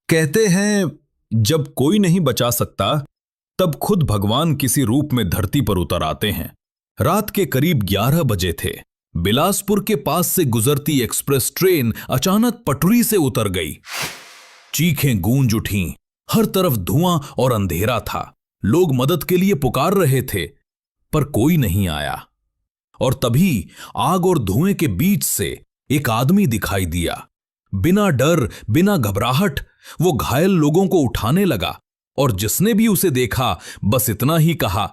कहते हैं जब कोई नहीं बचा सकता तब खुद भगवान किसी रूप में धरती पर उतर आते हैं। रात के करीब 11 बजे थे। बिलासपुर के पास से गुजरती एक्सप्रेस ट्रेन अचानक पटरी से उतर गई। चीखें गूंज उठीं, हर तरफ धुआं और अंधेरा था। लोग मदद के लिए पुकार रहे थे पर कोई नहीं आया। और तभी आग और धुएं के बीच से एक आदमी दिखाई दिया। बिना डर बिना घबराहट वो घायल लोगों को उठाने लगा और जिसने भी उसे देखा बस इतना ही कहा,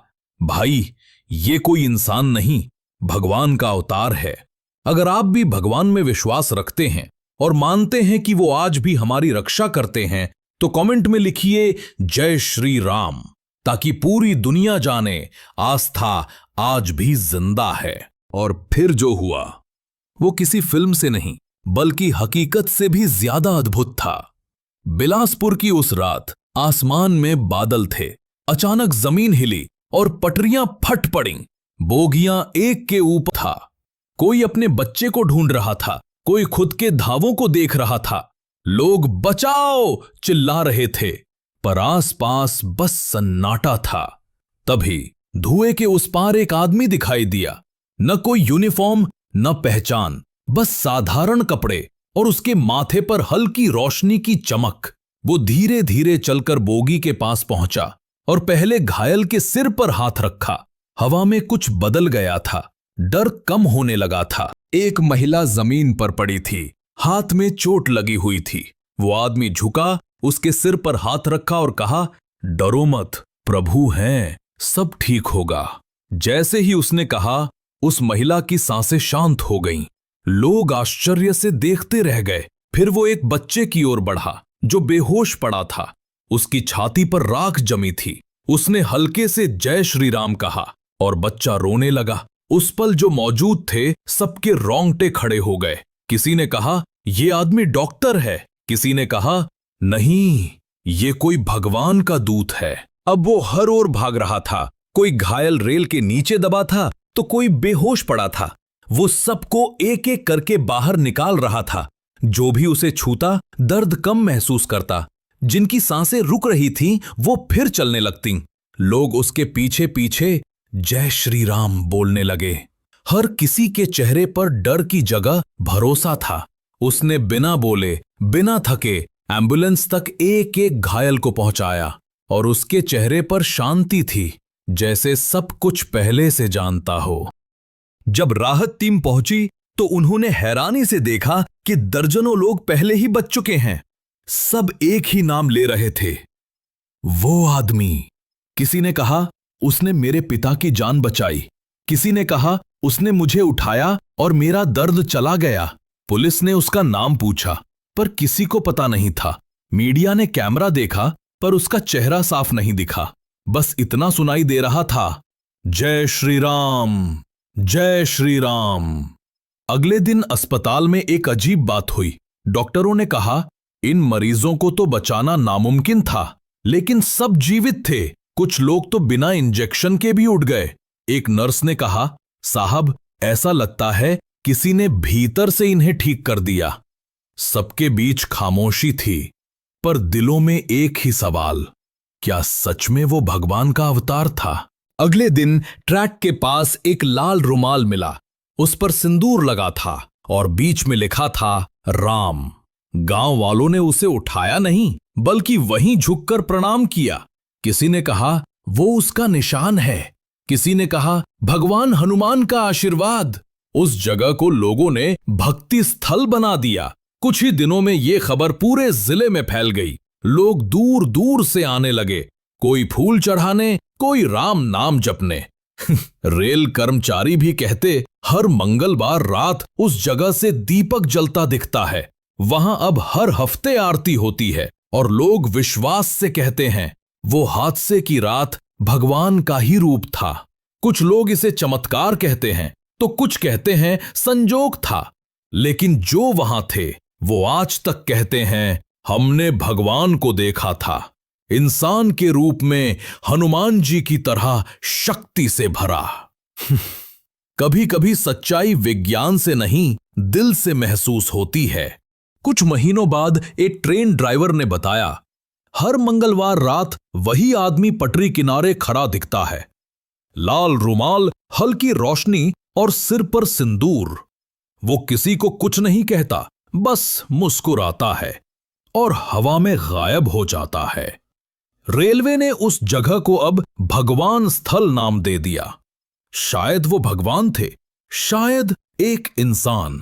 भाई ये कोई इंसान नहीं, भगवान का अवतार है। अगर आप भी भगवान में विश्वास रखते हैं और मानते हैं कि वो आज भी हमारी रक्षा करते हैं तो कमेंट में लिखिए जय श्री राम, ताकि पूरी दुनिया जाने आस्था आज भी जिंदा है। और फिर जो हुआ वो किसी फिल्म से नहीं बल्कि हकीकत से भी ज्यादा अद्भुत था। बिलासपुर की उस रात आसमान में बादल थे। अचानक जमीन हिली और पटरियां फट पड़ीं। बोगियां एक के ऊपर था। कोई अपने बच्चे को ढूंढ रहा था, कोई खुद के धावों को देख रहा था। लोग बचाओ चिल्ला रहे थे पर आसपास बस सन्नाटा था। तभी धुएं के उस पार एक आदमी दिखाई दिया। न कोई यूनिफॉर्म न पहचान, बस साधारण कपड़े और उसके माथे पर हल्की रोशनी की चमक। वो धीरे धीरे चलकर बोगी के पास पहुंचा और पहले घायल के सिर पर हाथ रखा। हवा में कुछ बदल गया था, डर कम होने लगा था। एक महिला जमीन पर पड़ी थी, हाथ में चोट लगी हुई थी। वो आदमी झुका, उसके सिर पर हाथ रखा और कहा, डरो मत, प्रभु हैं, सब ठीक होगा। जैसे ही उसने कहा उस महिला की सांसें शांत हो गईं। लोग आश्चर्य से देखते रह गए। फिर वो एक बच्चे की ओर बढ़ा जो बेहोश पड़ा था। उसकी छाती पर राख जमी थी। उसने हल्के से जय श्री राम कहा और बच्चा रोने लगा। उस पल जो मौजूद थे सबके रोंगटे खड़े हो गए। किसी ने कहा ये आदमी डॉक्टर है, किसी ने कहा नहीं ये कोई भगवान का दूत है। अब वो हर ओर भाग रहा था। कोई घायल रेल के नीचे दबा था तो कोई बेहोश पड़ा था। वो सबको एक एक करके बाहर निकाल रहा था। जो भी उसे छूता दर्द कम महसूस करता। जिनकी सांसें रुक रही थीं वो फिर चलने लगती। लोग उसके पीछे पीछे जय श्री राम बोलने लगे। हर किसी के चेहरे पर डर की जगह भरोसा था। उसने बिना बोले बिना थके एम्बुलेंस तक एक एक घायल को पहुंचाया और उसके चेहरे पर शांति थी, जैसे सब कुछ पहले से जानता हो। जब राहत टीम पहुंची तो उन्होंने हैरानी से देखा कि दर्जनों लोग पहले ही बच चुके हैं। सब एक ही नाम ले रहे थे, वो आदमी। किसी ने कहा उसने मेरे पिता की जान बचाई, किसी ने कहा उसने मुझे उठाया और मेरा दर्द चला गया। पुलिस ने उसका नाम पूछा पर किसी को पता नहीं था। मीडिया ने कैमरा देखा पर उसका चेहरा साफ नहीं दिखा। बस इतना सुनाई दे रहा था, जय श्री राम, जय श्री राम। अगले दिन अस्पताल में एक अजीब बात हुई। डॉक्टरों ने कहा इन मरीजों को तो बचाना नामुमकिन था, लेकिन सब जीवित थे। कुछ लोग तो बिना इंजेक्शन के भी उठ गए। एक नर्स ने कहा, साहब ऐसा लगता है किसी ने भीतर से इन्हें ठीक कर दिया। सबके बीच खामोशी थी पर दिलों में एक ही सवाल, क्या सच में वो भगवान का अवतार था? अगले दिन ट्रैक के पास एक लाल रुमाल मिला। उस पर सिंदूर लगा था और बीच में लिखा था राम। गांव वालों ने उसे उठाया नहीं बल्कि वहीं झुककर प्रणाम किया। किसी ने कहा वो उसका निशान है, किसी ने कहा भगवान हनुमान का आशीर्वाद। उस जगह को लोगों ने भक्ति स्थल बना दिया। कुछ ही दिनों में ये खबर पूरे जिले में फैल गई। लोग दूर दूर से आने लगे, कोई फूल चढ़ाने, कोई राम नाम जपने। रेल कर्मचारी भी कहते हर मंगलवार रात उस जगह से दीपक जलता दिखता है। वहां अब हर हफ्ते आरती होती है और लोग विश्वास से कहते हैं वो हादसे की रात भगवान का ही रूप था। कुछ लोग इसे चमत्कार कहते हैं तो कुछ कहते हैं संजोग था, लेकिन जो वहां थे वो आज तक कहते हैं हमने भगवान को देखा था, इंसान के रूप में हनुमान जी की तरह शक्ति से भरा। कभी कभी सच्चाई विज्ञान से नहीं दिल से महसूस होती है। कुछ महीनों बाद एक ट्रेन ड्राइवर ने बताया, हर मंगलवार रात वही आदमी पटरी किनारे खड़ा दिखता है, लाल रुमाल, हल्की रोशनी और सिर पर सिंदूर। वो किसी को कुछ नहीं कहता, बस मुस्कुराता है और हवा में गायब हो जाता है। रेलवे ने उस जगह को अब भगवान स्थल नाम दे दिया। शायद वो भगवान थे, शायद एक इंसान,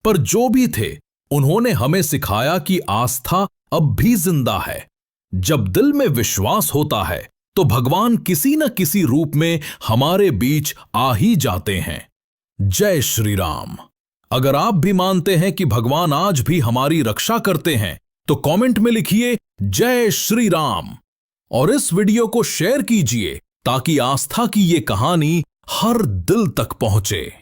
पर जो भी थे उन्होंने हमें सिखाया कि आस्था अब भी जिंदा है। जब दिल में विश्वास होता है तो भगवान किसी न किसी रूप में हमारे बीच आ ही जाते हैं। जय श्री राम। अगर आप भी मानते हैं कि भगवान आज भी हमारी रक्षा करते हैं तो कमेंट में लिखिए जय श्री राम और इस वीडियो को शेयर कीजिए ताकि आस्था की ये कहानी हर दिल तक पहुंचे।